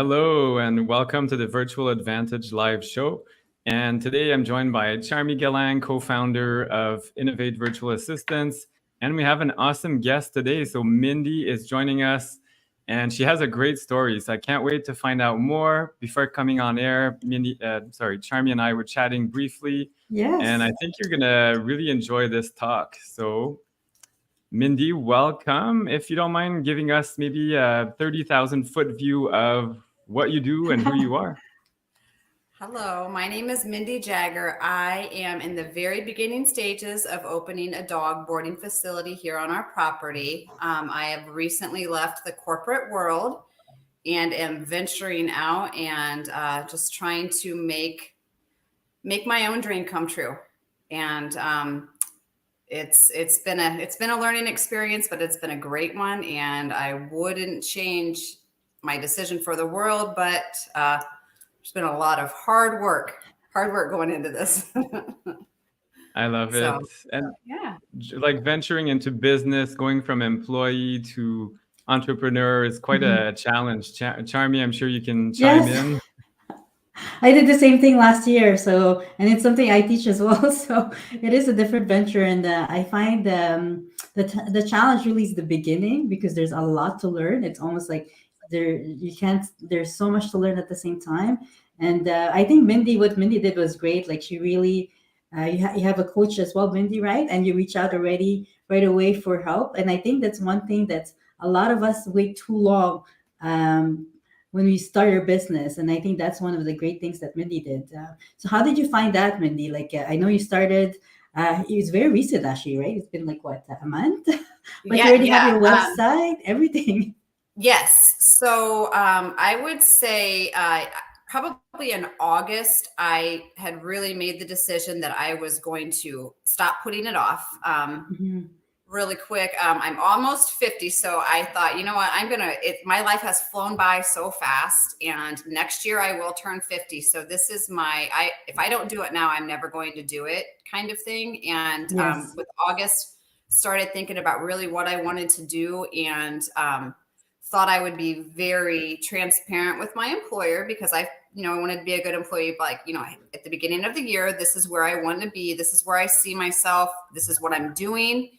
Hello and welcome to the Virtual Advantage live show. And today I'm joined by Charmy Galang, co-founder of Innovate Virtual Assistants. And we have an awesome guest today. So Mindy is joining us and she has a great story. So I can't wait to find out more. Before coming on air, Charmy and I were chatting briefly. Yes. And I think you're gonna really enjoy this talk. So Mindy, welcome. If you don't mind giving us maybe a 30,000 foot view of what you do and who you are. Hello, my name is Mindy Jagger. I am in the very beginning stages of opening a dog boarding facility here on our property. I have recently left the corporate world and am venturing out and just trying to make my own dream come true. And it's been a learning experience, but it's been a great one, and I wouldn't change my decision for the world, but there's been a lot of hard work going into this. I love it. And like venturing into business, going from employee to entrepreneur is quite a challenge. Charmy, I'm sure you can chime in. I did the same thing last year, and it's something I teach as well. So it is a different venture, and I find the challenge really is the beginning because there's a lot to learn. It's almost like there's so much to learn at the same time. And I think what Mindy did was great. Like she really, you have a coach as well, Mindy, right? And you reach out already right away for help. And I think that's one thing that a lot of us wait too long when we start your business. And I think that's one of the great things that Mindy did. So how did you find that, Mindy? Like, I know you started, it was very recent actually, right? It's been like what, a month? But you already have your website, everything. Yes. So I would say probably in August, I had really made the decision that I was going to stop putting it off. Really quick. I'm almost 50. So I thought, you know what, my life has flown by so fast, and next year I will turn 50. So this is if I don't do it now, I'm never going to do it kind of thing. And with August, started thinking about really what I wanted to do, and thought I would be very transparent with my employer because I wanted to be a good employee. But at the beginning of the year, this is where I want to be. This is where I see myself. This is what I'm doing.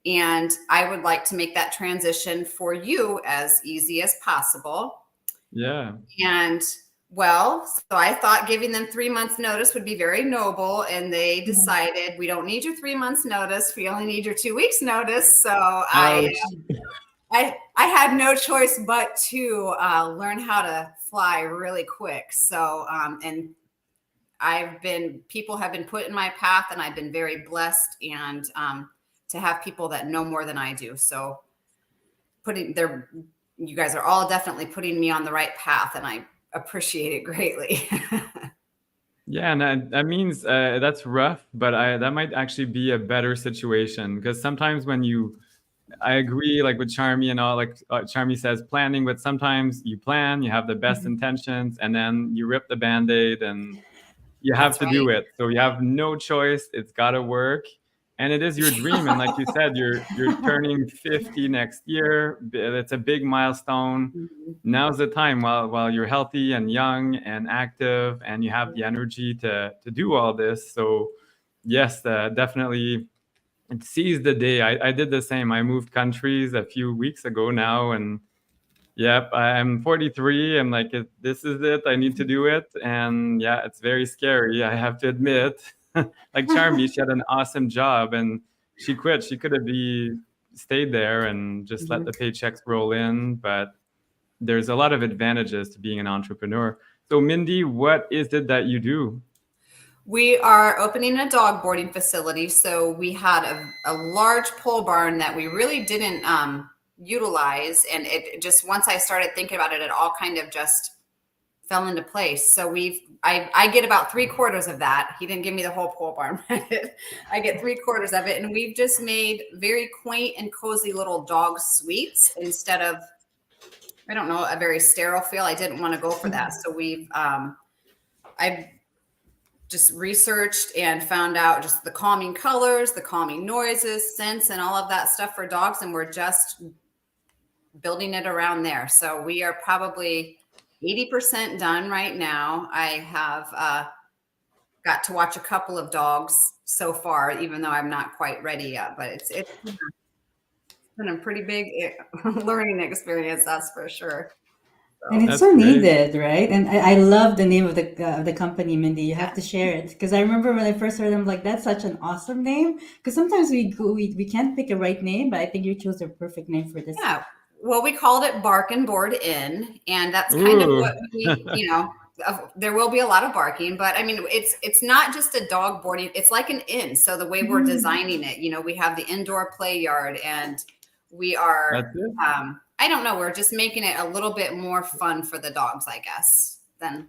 And I would like to make that transition for you as easy as possible. Yeah. And so I thought giving them 3 months notice would be very noble. And they decided we don't need your 3 months notice. We only need your 2 weeks notice. So I had no choice but to learn how to fly really quick. So, and people have been put in my path, and I've been very blessed and to have people that know more than I do. So you guys are all definitely putting me on the right path, and I appreciate it greatly. Yeah, and that means that's rough, but that might actually be a better situation, because sometimes I agree, like with Charmy and all, like Charmy says, planning, but sometimes you plan, you have the best intentions, and then you rip the Band-Aid and you have to do it. So you have no choice. It's got to work. And it is your dream. And like you said, you're turning 50 next year. It's a big milestone. Now's the time while you're healthy and young and active and you have the energy to do all this. So yes, definitely seize the day. I did the same. I moved countries a few weeks ago now, and yep, I'm 43. I'm like, this is it. I need to do it. And yeah, it's very scary, I have to admit. Like Charmy, she had an awesome job and she quit. She could have stayed there and just let the paychecks roll in. But there's a lot of advantages to being an entrepreneur. So Mindy, what is it that you do? We are opening a dog boarding facility. So we had a large pole barn that we really didn't utilize. And it just, once I started thinking about it, it all kind of just fell into place. So I get about 3/4 of that. He didn't give me the whole pole barn. I get 3/4 of it. And we've just made very quaint and cozy little dog suites instead of, I don't know, a very sterile feel. I didn't want to go for that. So I've just researched and found out just the calming colors, the calming noises, scents, and all of that stuff for dogs. And we're just building it around there. So we are probably 80% done right now. I have got to watch a couple of dogs so far, even though I'm not quite ready yet. But it's been a pretty big learning experience, that's for sure. And it's That's so great. needed, right? And I love the name of the company, Mindy. You have to share it because I remember when I first heard them, like that's such an awesome name. Because sometimes we can't pick a right name, but I think you chose the perfect name for this. Yeah. Well, we called it Bark and Board Inn, and that's kind of Ooh. what we, there will be a lot of barking, but I mean, it's not just a dog boarding. It's like an inn. So the way we're designing it, we have the indoor play yard, and we are, That's it. I don't know, we're just making it a little bit more fun for the dogs, I guess, than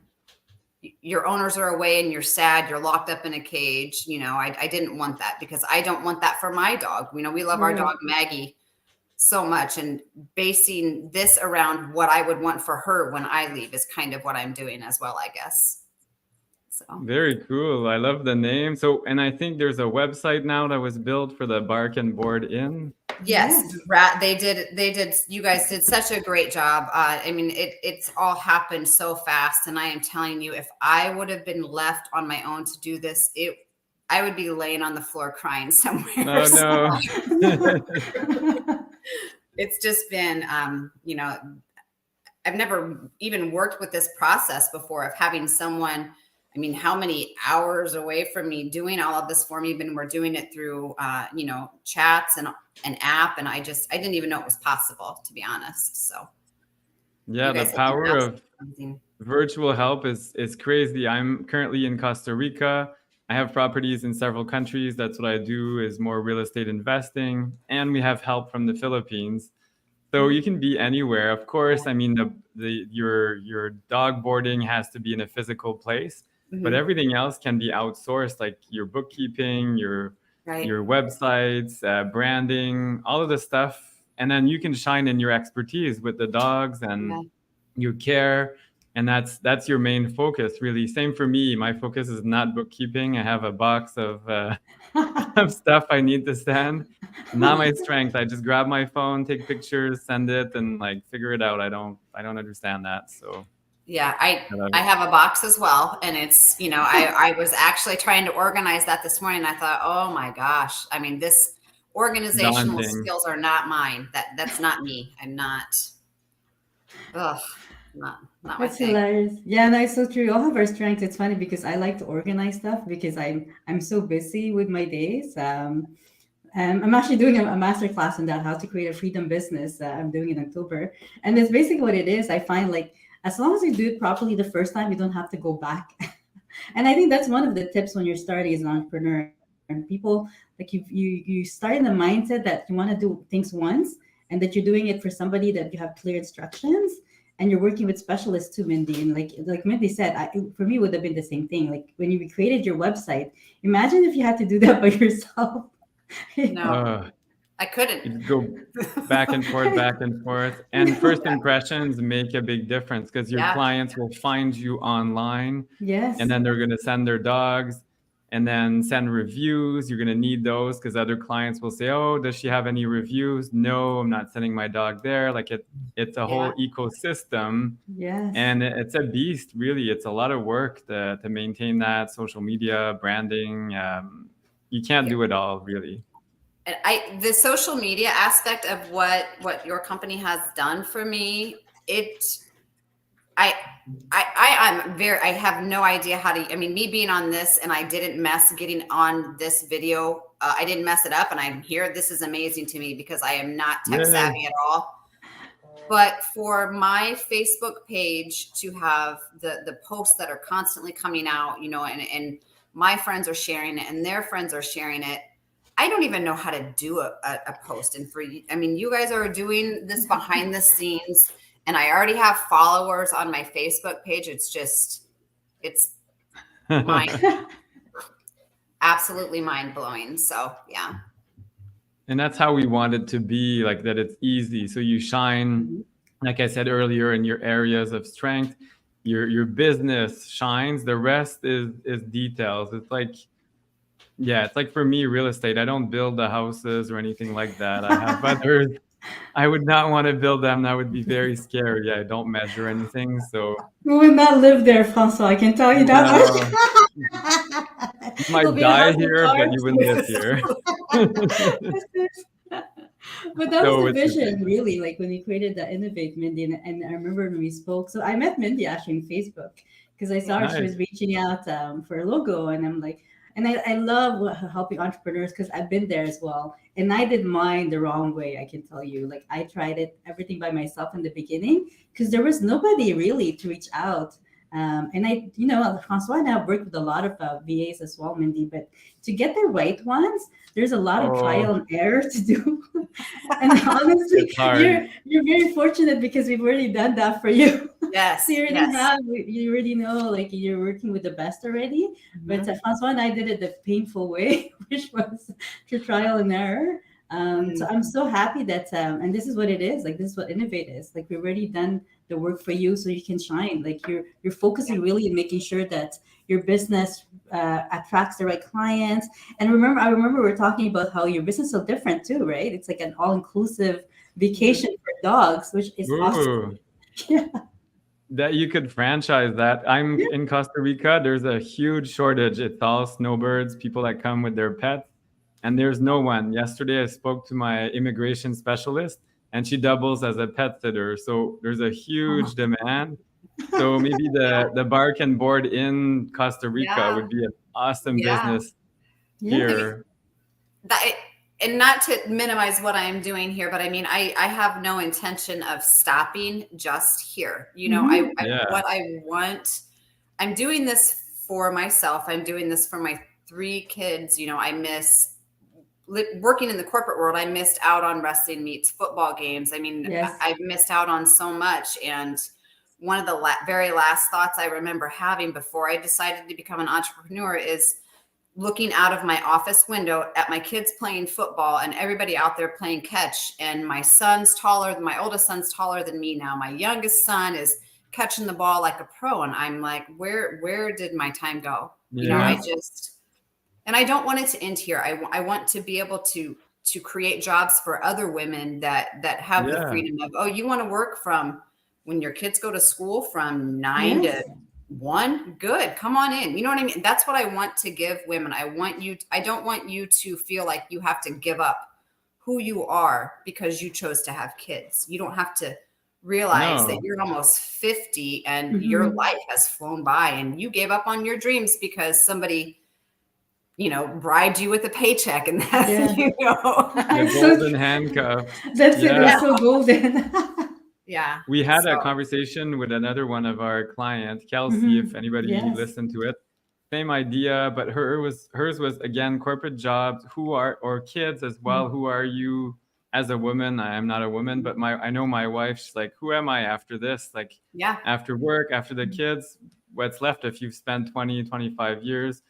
your owners are away and you're sad, you're locked up in a cage. I didn't want that because I don't want that for my dog. We love our dog Maggie so much, and basing this around what I would want for her when I leave is kind of what I'm doing as well, I guess. So Very cool. I love the name. So, and I think there's a website now that was built for the Bark and Board Inn. yes, they did. You guys did such a great job. I mean, it's all happened so fast, and I am telling you, if I would have been left on my own to do this, I would be laying on the floor crying somewhere. Oh no. It's just been, I've never even worked with this process before of having someone, I mean, how many hours away from me doing all of this for me, but we're doing it through, chats and an app. And I didn't even know it was possible, to be honest. So Yeah, the power of virtual help is crazy. I'm currently in Costa Rica. I have properties in several countries. That's what I do, is more real estate investing. And we have help from the Philippines. So you can be anywhere. Of course, I mean, your dog boarding has to be in a physical place, but everything else can be outsourced, like your bookkeeping, your websites, branding, all of the stuff. And then you can shine in your expertise with the dogs and your care. And that's your main focus, really. Same for me. My focus is not bookkeeping. I have a box of stuff I need to send. Not my strength. I just grab my phone, take pictures, send it, and figure it out. I don't understand that. So yeah, I have a box as well, and it's I was actually trying to organize that this morning. I thought, oh my gosh, I mean, this organizational skills are not mine. That's not me. I'm not. Ugh. Not That's hilarious. Yeah, no, it's so true. We all have our strengths. It's funny because I like to organize stuff because I'm so busy with my days. I'm actually doing a master class on that, how to create a freedom business. I'm doing in October, and that's basically what it is. I find as long as you do it properly the first time, you don't have to go back. And I think that's one of the tips when you're starting as an entrepreneur. And people you start in the mindset that you want to do things once, and that you're doing it for somebody that you have clear instructions. And you're working with specialists too, Mindy. And like Mindy said, for me, it would have been the same thing. Like when you created your website, imagine if you had to do that by yourself. No, I couldn't. You'd go back and forth. And first impressions make a big difference because your clients will find you online. Yes. And then they're going to send their dogs and then send reviews. You're going to need those because other clients will say, oh, does she have any reviews? No, I'm not sending my dog there. It's a whole ecosystem. Yes. And it's a beast, really. It's a lot of work to maintain that, social media, branding. You can't do it all, really. And the social media aspect of what your company has done for me, I have no idea how to, I mean, me being on this, and I didn't mess getting on this video. I didn't mess it up, and I'm here. This is amazing to me because I am not tech savvy at all. But for my Facebook page to have the posts that are constantly coming out, and my friends are sharing it and their friends are sharing it. I don't even know how to do a post. And you guys are doing this behind the scenes, and I already have followers on my Facebook page. It's absolutely mind blowing. So, yeah. And that's how we want it to be, like that it's easy. So you shine, like I said earlier, in your areas of strength, your business shines. The rest is details. It's like for me, real estate, I don't build the houses or anything like that. I have others I would not want to build them. That would be very scary. I don't measure anything, so We will not live there, Francois. I can tell you that no. much. You It'll might be a die house of here, but cards. you wouldn't live here. But that was So the it's vision, really, like when we created the Innovate, Mindy. And I remember when we spoke. So I met Mindy actually on Facebook because I saw her. She nice. was reaching out for a logo, and I'm like, and I love helping entrepreneurs because I've been there as well. And I did mine the wrong way, I can tell you. Like I tried it everything by myself in the beginning because there was nobody really to reach out. And Francois and I have worked with a lot of VAs as well, Mindy, but to get the right ones, there's a lot of Oh, trial and error to do. And honestly, it's hard. you're very fortunate because we've already done that for you. Yes. So Yes. you already know, like you're working with the best already. But Mhm. Francois and I did it the painful way, which was through trial and error. So I'm so happy that, and this is what it is. Like this is what Innovate is. Like we've already done the work for you, so you can shine. Like you're focusing really in making sure that your business attracts the right clients. And I remember we were talking about how your business is so different too, right? It's like an all-inclusive vacation for dogs, which is awesome. Ooh, Yeah. that you could franchise that. I'm Yeah. in Costa Rica. There's a huge shortage. It's all snowbirds, people that come with their pets, and there's no one. Yesterday, I spoke to my immigration specialist, and she doubles as a pet sitter. So there's a huge demand. So maybe the bar and board in Costa Rica Yeah. would be an awesome Yeah. business Yeah. here. That, and not to minimize what I am doing here, but I mean, I have no intention of stopping just here. You know, Mhm. Yeah. what I want, I'm doing this for myself. I'm doing this for my 3 kids. You know, I miss working in the corporate world. I missed out on wrestling meets, football games. I mean, Yes. I've missed out on so much. And one of the very last thoughts I remember having before I decided to become an entrepreneur is looking out of my office window at my kids playing football and everybody out there playing catch. And my oldest son's taller than me now. My youngest son is catching the ball like a pro. And I'm like, where did my time go? You know, Yeah. and I don't want it to end here. I want to be able to create jobs for other women that have the Yeah. freedom of, oh, you want to work from when your kids go to school from 9 Yes. to 1, good, come on in. You know what I mean? That's what I want to give women. I don't want you to feel like you have to give up who you are because you chose to have kids. You don't have to realize that No. you're almost 50 and your Mhm. life has flown by and you gave up on your dreams because somebody, you know, bribed you with a paycheck and that, Yeah. you know. The It's so golden handcuffs. that's it. Yeah. It's so golden. Yeah. We had a So, conversation with another one of our clients, Kelsey, if Mhm. anybody Yes. listened to it. Same idea, but hers was again corporate jobs, or kids as well. Who are you as a woman? I am not a woman, but I know my wife, she's like, who am I after this? Like yeah. after work, after the kids, what's left if you've spent 20, 25 years,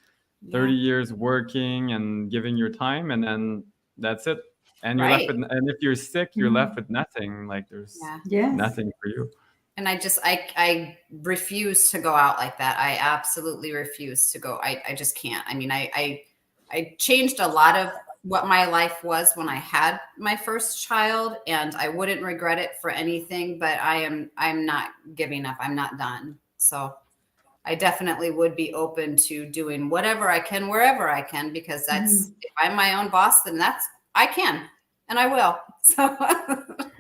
30 Yeah. years working and giving your time, and then that's it. And you're left Right. with, and if you're sick, you're Mhm. left with nothing. Like there's Yeah. Yes. nothing for you. And I refuse to go out like that. I absolutely refuse to go. I just can't. I mean, I changed a lot of what my life was when I had my first child, and I wouldn't regret it for anything, but I'm not giving up. I'm not done. So I definitely would be open to doing whatever I can, wherever I can, because that's, if I'm my own boss, then I can, and I will. So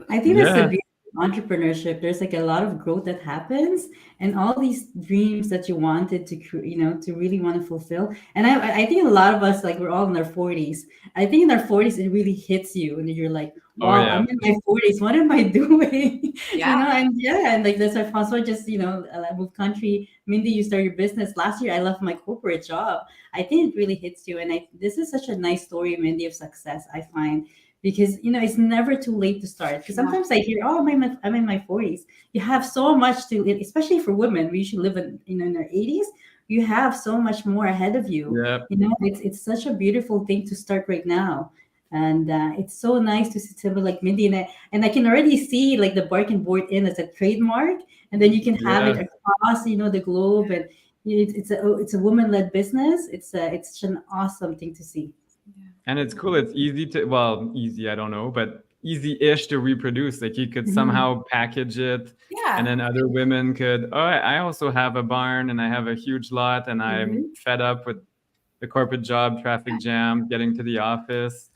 I think that's the Yeah. beauty of entrepreneurship. There's like a lot of growth that happens, and all these dreams that you wanted to, to really want to fulfill. And I think a lot of us, like we're all in our 40s. I think in our 40s, it really hits you, and you're like, Oh "Wow, yeah. I'm in my 40s. What am I doing?" yeah, And yeah, and like that's why Francois just, moved country. Mindy, you start your business last year. I left my corporate job. I think it really hits you, and this is such a nice story, Mindy, of success. I find because it's never too late to start. Because no, sometimes I hear, "Oh, I'm in my 40s." You have so much to, especially for women. We usually live in our 80s. You have so much more ahead of you. Yeah. It's such a beautiful thing to start right now, and it's so nice to see somebody like Mindy, and I can already see like the bark and board in as a trademark, and then you can have it Yeah. across the globe, and it's a woman led business. It's such an awesome thing to see. And it's cool. It's easy to, well, easy, I don't know, but easy-ish to reproduce. Like you could somehow package it, and then other women could, oh, I also have a barn and I have a huge lot and I'm fed up with the corporate job, traffic jam, getting to the office.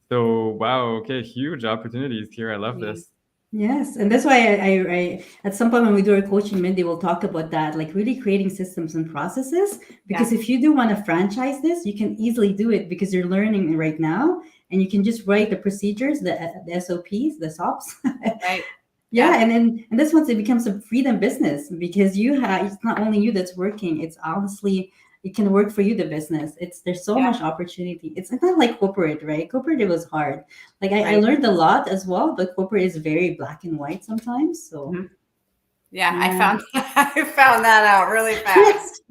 So wow, okay, huge opportunities here. I love this. Yes, and that's why I at some point when we do our coaching, Mindy will talk about that, like really creating systems and processes. Because if you do want to franchise this, you can easily do it because you're learning right now, and you can just write the procedures, the SOPs, the SOPs. Right. Yeah, and this once it becomes a freedom business because you have it's not only you that's working. It's honestly it can work for you the business. There's so much opportunity. It's not like corporate, right? Corporate it was hard. Like I learned a lot as well, but corporate is very black and white sometimes. So I found that out really fast.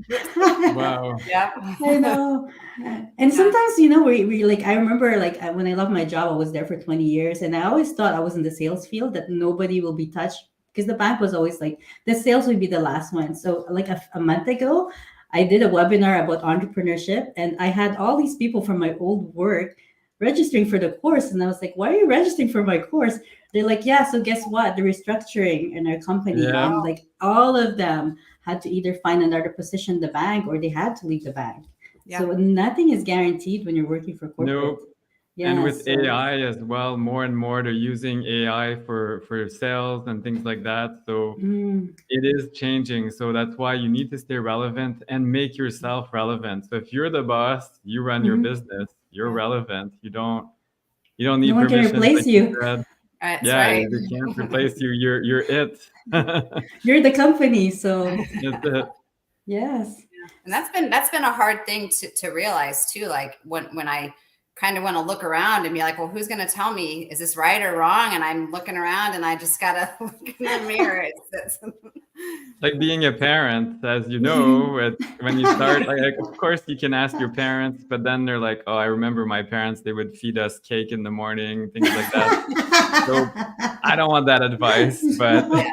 Wow. Yeah. I know. And sometimes, you know, we like, I remember like when I loved my job, I was there for 20 years and I always thought I was in the sales field that nobody will be touched because the bank was always like, the sales would be the last one. So like a month ago, I did a webinar about entrepreneurship and I had all these people from my old work registering for the course. And I was like, why are you registering for my course? They're like, yeah, so guess what? The restructuring in our company and like all of them had to either find another position in the bank or they had to leave the bank. So nothing is guaranteed when you're working for corporate. Nope. And with AI as well, more and more they're using AI for sales and things like that. So it is changing. So that's why you need to stay relevant and make yourself relevant. So if you're the boss, you run your business, you're relevant. You don't need no one permission. Can replace you. That's they can't replace you. You're it. You're the company. So that's it. Yes. And that's been a hard thing to realize too. Like when I kind of want to look around and be like, well, who's going to tell me, is this right or wrong? And I'm looking around and I just got to look in the mirror. It's like being a parent, as you know, when you start, like, of course you can ask your parents, but then they're like, oh, I remember my parents, they would feed us cake in the morning, things like that. So I don't want that advice, but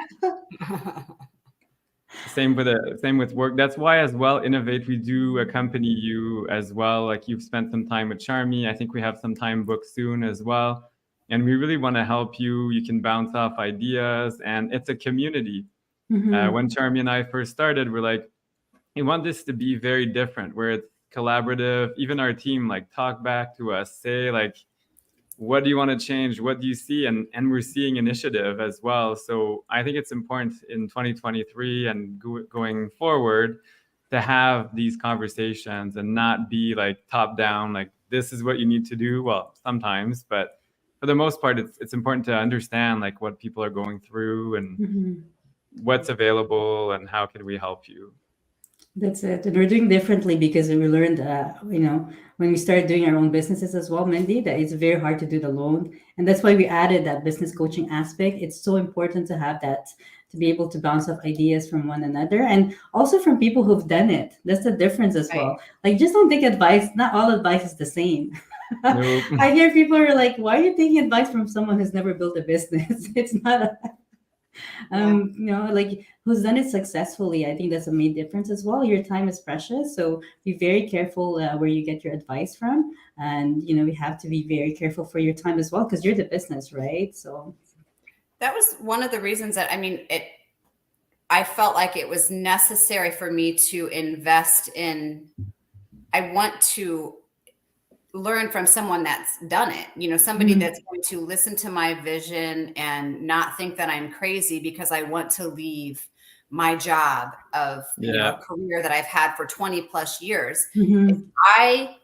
same with work. That's why as well, Innovate, we do accompany you as well. Like you've spent some time with Charmy. I think we have some time booked soon as well. And we really want to help you. You can bounce off ideas and it's a community. When Charmy and I first started, we're like, we want this to be very different, where it's collaborative. Even our team, like, talk back to us, say, like, what do you want to change? What do you see? And we're seeing initiative as well. So I think it's important in 2023 and going forward to have these conversations and not be like top down, like, this is what you need to do. Well, sometimes, but for the most part, it's important to understand like what people are going through and what's available and how can we help you. That's it. And we're doing differently because we learned, you know, when we started doing our own businesses as well, Mindy, that it's very hard to do it alone. And that's why we added that business coaching aspect. It's so important to have that, to be able to bounce off ideas from one another and also from people who've done it. That's the difference as well. Like, just don't take advice. Not all advice is the same. Nope. I hear people are like, why are you taking advice from someone who's never built a business? It's not you know, like who's done it successfully. I think that's a main difference as well. Your time is precious, so be very careful where you get your advice from, and you know, we have to be very careful for your time as well because you're the business, right? So that was one of the reasons that I felt like it was necessary for me to invest in. I want to learn from someone that's done it, you know, somebody that's going to listen to my vision and not think that I'm crazy because I want to leave my job of you know, a career that I've had for 20 plus years. If I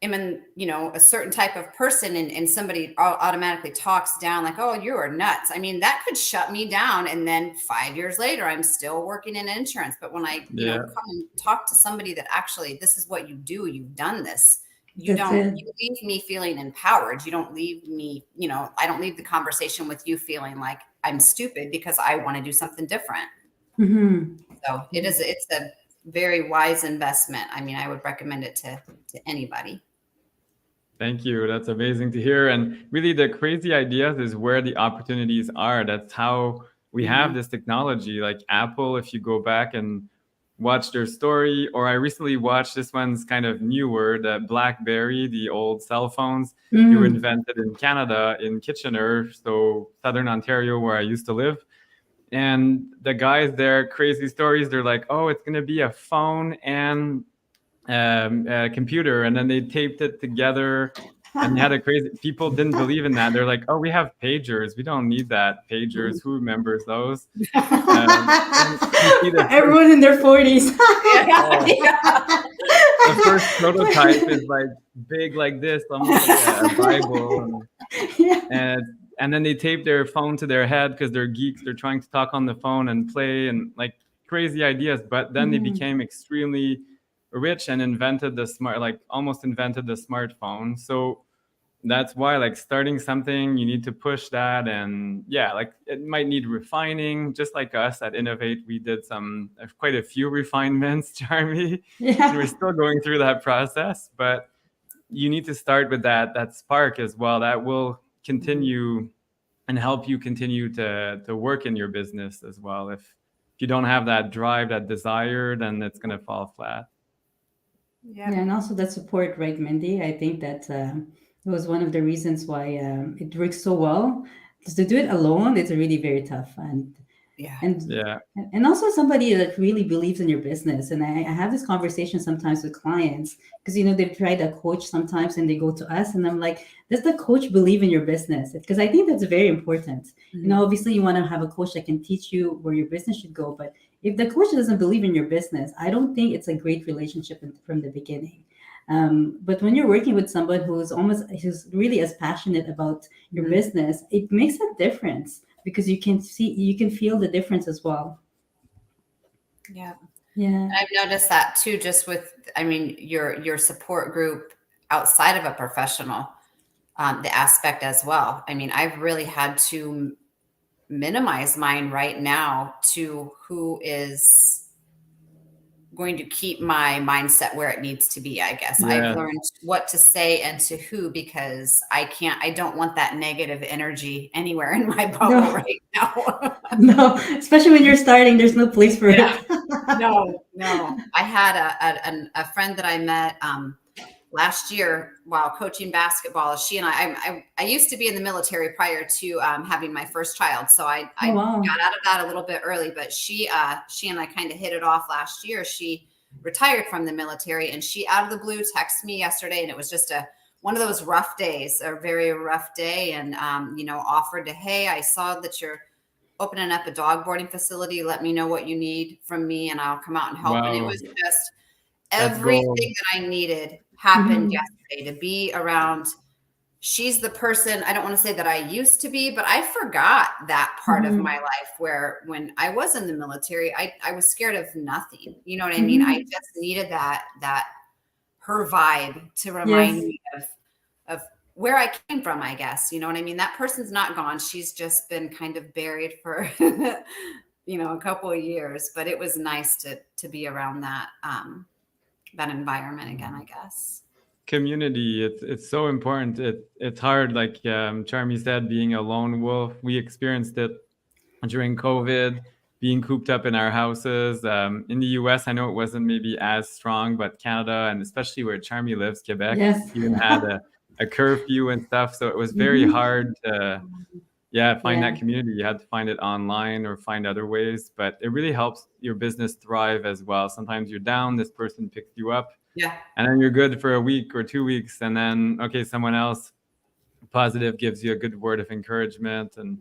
am in, you know, a certain type of person and somebody automatically talks down like, oh, you are nuts. I mean, that could shut me down. And then 5 years later, I'm still working in insurance. But when I you know, come and talk to somebody that actually, this is what you do, you've done this. You leave me feeling empowered. You don't leave me, you know, I don't leave the conversation with you feeling like I'm stupid because I want to do something different. So it's a very wise investment. I mean, I would recommend it to anybody. Thank you. That's amazing to hear. And really the crazy ideas is where the opportunities are. That's how we have this technology. Like Apple, if you go back and watch their story. Or I recently watched, this one's kind of newer, the BlackBerry, the old cell phones. They were invented in Canada, in Kitchener, so Southern Ontario, where I used to live. And the guys there, crazy stories. They're like, oh, it's going to be a phone and a computer. And then they taped it together. And they had a crazy, people didn't believe in that. They're like, oh, we have pagers. We don't need that. Pagers. Who remembers those? Everyone in their 40s. The first prototype is like big like this, almost like a Bible. And then they tape their phone to their head because they're geeks. They're trying to talk on the phone and play and like crazy ideas. But then they became extremely rich and invented the almost invented the smartphone. So that's why, like, starting something, you need to push that. And yeah, like, it might need refining. Just like us at Innovate, we did quite a few refinements, Charmy. Yeah. We're still going through that process, but you need to start with that spark as well. That will continue and help you continue to work in your business as well. If you don't have that drive, that desire, then it's going to fall flat. Yeah, and also that support, right, Mindy? I think that it was one of the reasons why it works so well. Because to do it alone, it's really very tough. And also somebody that really believes in your business. And I have this conversation sometimes with clients because, they've tried a coach sometimes and they go to us and I'm like, does the coach believe in your business? Because I think that's very important. Obviously you want to have a coach that can teach you where your business should go. But if the coach doesn't believe in your business, I don't think it's a great relationship from the beginning. But when you're working with someone who's really as passionate about your business, it makes a difference because you can feel the difference as well. Yeah. Yeah. I've noticed that too, just with, your support group outside of a professional, the aspect as well. I've really had to minimize mine right now to who is going to keep my mindset where it needs to be, I guess. I've learned what to say and to who, because I don't want that negative energy anywhere in my bubble right now. No, especially when you're starting, there's no place for it. No. I had a friend that I met last year while coaching basketball. She and I used to be in the military prior to having my first child. So I got out of that a little bit early, but she and I kind of hit it off last year. She retired from the military and she out of the blue texted me yesterday. And it was just one of those rough days, a very rough day. And, offered to, hey, I saw that you're opening up a dog boarding facility. Let me know what you need from me and I'll come out and help. Wow. And it was just everything that I needed happened yesterday, to be around. She's the person, I don't want to say that I used to be, but I forgot that part of my life where when I was in the military, I was scared of nothing. You know what I mean? I just needed that her vibe to remind me of where I came from, I guess. You know what I mean? That person's not gone. She's just been kind of buried for, a couple of years, but it was nice to be around that environment again, I guess. Community, it's so important. It's hard, like Charmy said, being a lone wolf. We experienced it during COVID, being cooped up in our houses. In the US, I know it wasn't maybe as strong, but Canada, and especially where Charmy lives, Quebec, even had a curfew and stuff. So it was very hard to find that community. You had to find it online or find other ways, but it really helps your business thrive as well. Sometimes you're down, this person picks you up. Yeah. And then you're good for a week or 2 weeks. And then, someone else positive gives you a good word of encouragement and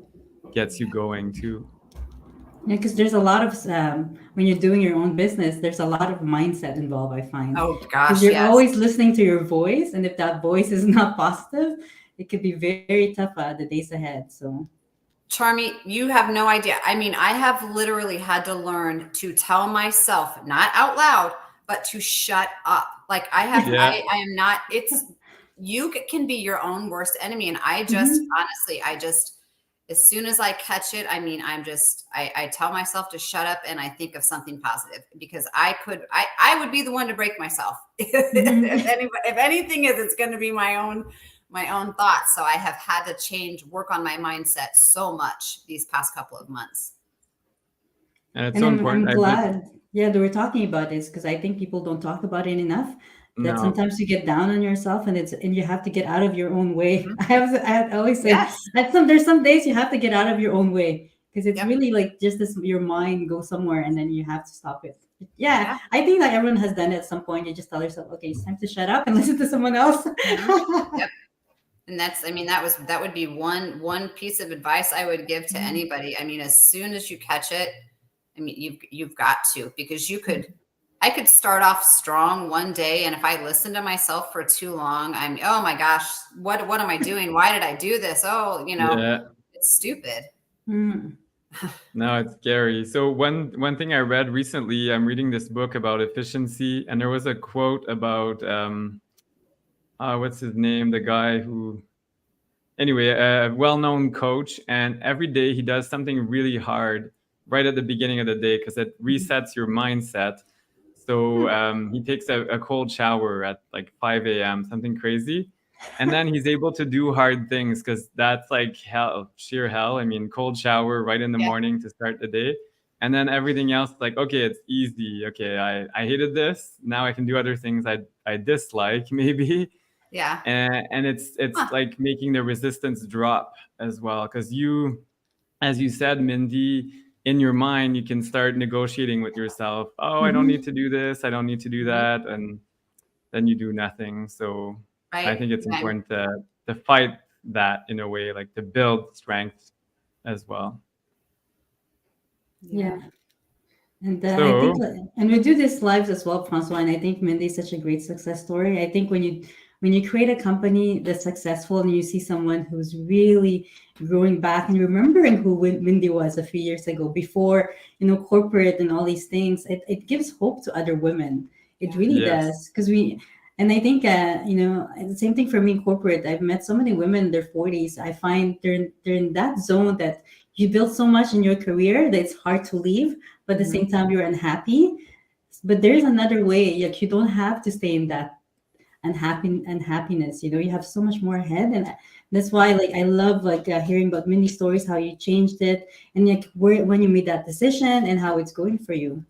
gets you going too. Yeah, because there's a lot of, when you're doing your own business, there's a lot of mindset involved, I find. Oh, gosh, because you're always listening to your voice. And if that voice is not positive, it could be very, very tough the days ahead. So, Charmy, you have no idea. I have literally had to learn to tell myself, not out loud, but to shut up. Like I am not, you can be your own worst enemy. And I just, honestly, as soon as I catch it, I tell myself to shut up and I think of something positive, because I would be the one to break myself. If anything it's going to be my own thoughts. So I have had to work on my mindset so much these past couple of months. And it's so important. I'm glad. Yeah, they were talking about this because I think people don't talk about it enough. That No. sometimes you get down on yourself, and you have to get out of your own way. Mhm. I always say Yes. there's some days you have to get out of your own way because it's Yep. really like just this your mind goes somewhere and then you have to stop it. Yeah, Yeah. I think that everyone has done it at some point. You just tell yourself, okay, it's time to shut up and listen to someone else. Mhm. Yep. And that's, I mean, that would be one piece of advice I would give to anybody. I mean, as soon as you catch it, I mean, you've got to, because I could start off strong one day, and if I listen to myself for too long, oh my gosh, what am I doing? Why did I do this? Oh, Yeah. it's stupid. Mm. No, it's scary. So one thing I read recently, I'm reading this book about efficiency, and there was a quote about what's his name? The guy who, anyway, a well-known coach, and every day he does something really hard right at the beginning of the day because it resets your mindset. So he takes a cold shower at like 5 a.m., something crazy. And then he's able to do hard things because that's like hell, sheer hell. I mean, cold shower right in the Yeah. morning to start the day. And then everything else, like, okay, it's easy. Okay, I hated this. Now I can do other things I dislike, maybe. Yeah. And it's like making the resistance drop as well. Because as you said, Mindy, in your mind, you can start negotiating with yourself. Oh, I don't need to do this. I don't need to do that. And then you do nothing. So I Right. think it's Right. important to fight that in a way, like to build strength as well. Yeah. And I So think, and we do this lives as well, Francois. And I think Mindy is such a great success story. I think when you create a company that's successful and you see someone who's really growing back and remembering who Mindy was a few years ago, before corporate and all these things, it gives hope to other women. It really yes, does, because and I think the same thing for me in corporate. I've met so many women in their 40s. I find they're in that zone that you build so much in your career that it's hard to leave, but at the same time you're unhappy. But there's another way. Like, you don't have to stay in that unhappiness. You have so much more ahead, and that's why, like, I love, like, hearing about many stories, how you changed it, and like when you made that decision and how it's going for you.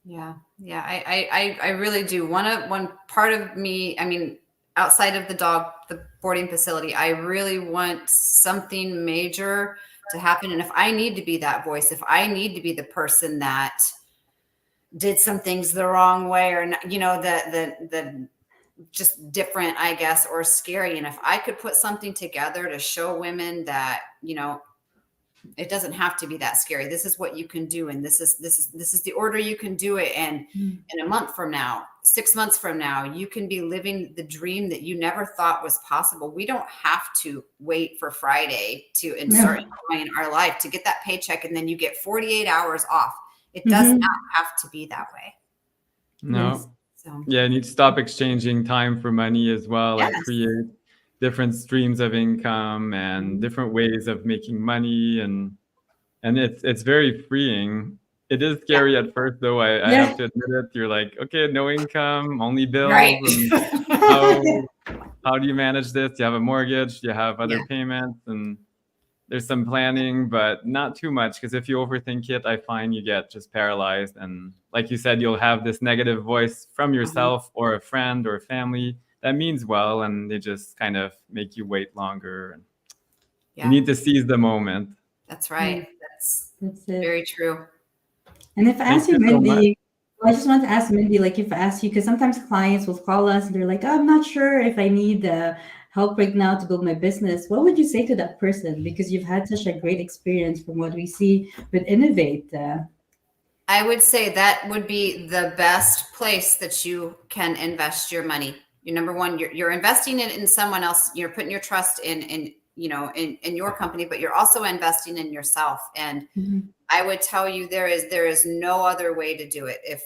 Yeah. Yeah. I really do. One part of me, I mean, outside of the boarding facility, I really want something major to happen. And if I need to be that voice, if I need to be the person that did some things the wrong way, or, the just different, I guess, or scary. And if I could put something together to show women that, it doesn't have to be that scary. This is what you can do. And this is the order you can do it. And in a month from now, 6 months from now, you can be living the dream that you never thought was possible. We don't have to wait for Friday to start enjoying our life, to get that paycheck, and then you get 48 hours off. It does not have to be that way. no. Yes. So Yeah, you need to stop exchanging time for money as well, like yes. create different streams of income and different ways of making money, and it's very freeing. It is scary at first, though. I have to admit it. You're like, okay, no income, only bills, Right. and how do you manage this? You have a mortgage, you have other payments, and there's some planning, but not too much, because if you overthink it, I find you get just paralyzed. And like you said, you'll have this negative voice from yourself or a friend or a family that means well, and they just kind of make you wait longer. And you need to seize the moment. That's right. That's it. very true. And if I Thank ask you, you so much. Mindy, I just want to ask Mindy, like, if I ask you, because sometimes clients will call us and they're like, oh, I'm not sure if I need help right now to build my business. What would you say to that person? Because you've had such a great experience from what we see with Innovate. I would say that would be the best place that you can invest your money. Your number one, you're investing it in someone else. You're putting your trust in your company, but you're also investing in yourself. And I would tell you, there is no other way to do it. If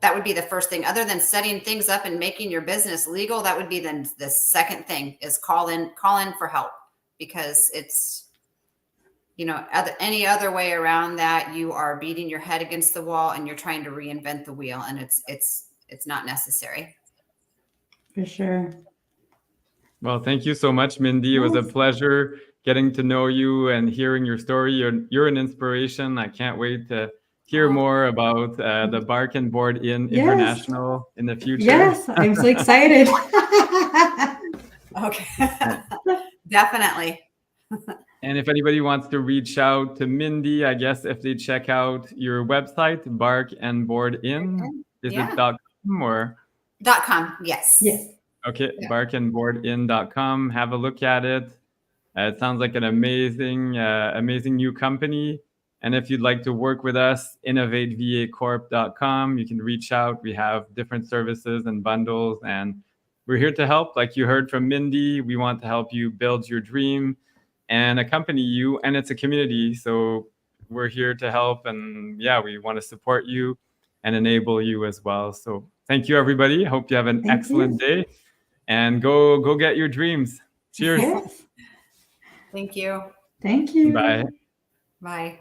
that would be the first thing, other than setting things up and making your business legal, that would be then the second thing, is call in for help, because it's, any other way around that, you are beating your head against the wall and you're trying to reinvent the wheel, and it's not necessary. For sure. Well, thank you so much, Mindy. It was a pleasure getting to know you and hearing your story. You're an inspiration. I can't wait to hear more about the Bark and Board In Yes. International in the future. Yes, I'm so excited. Okay. Definitely. And if anybody wants to reach out to Mindy, I guess if they check out your website, Bark and Board In, is Yeah. it .com or? .com, yes. Yes. Okay, Yeah. barkandboardin.com. Have a look at it. It sounds like an amazing new company. And if you'd like to work with us, innovatevacorp.com. You can reach out. We have different services and bundles, and we're here to help. Like you heard from Mindy, we want to help you build your dream and accompany you. And it's a community, so we're here to help. And yeah, we want to support you and enable you as well. So thank you, everybody. Hope you have an excellent day, and go get your dreams. Cheers. Yes. Thank you. Thank you. Bye. Bye.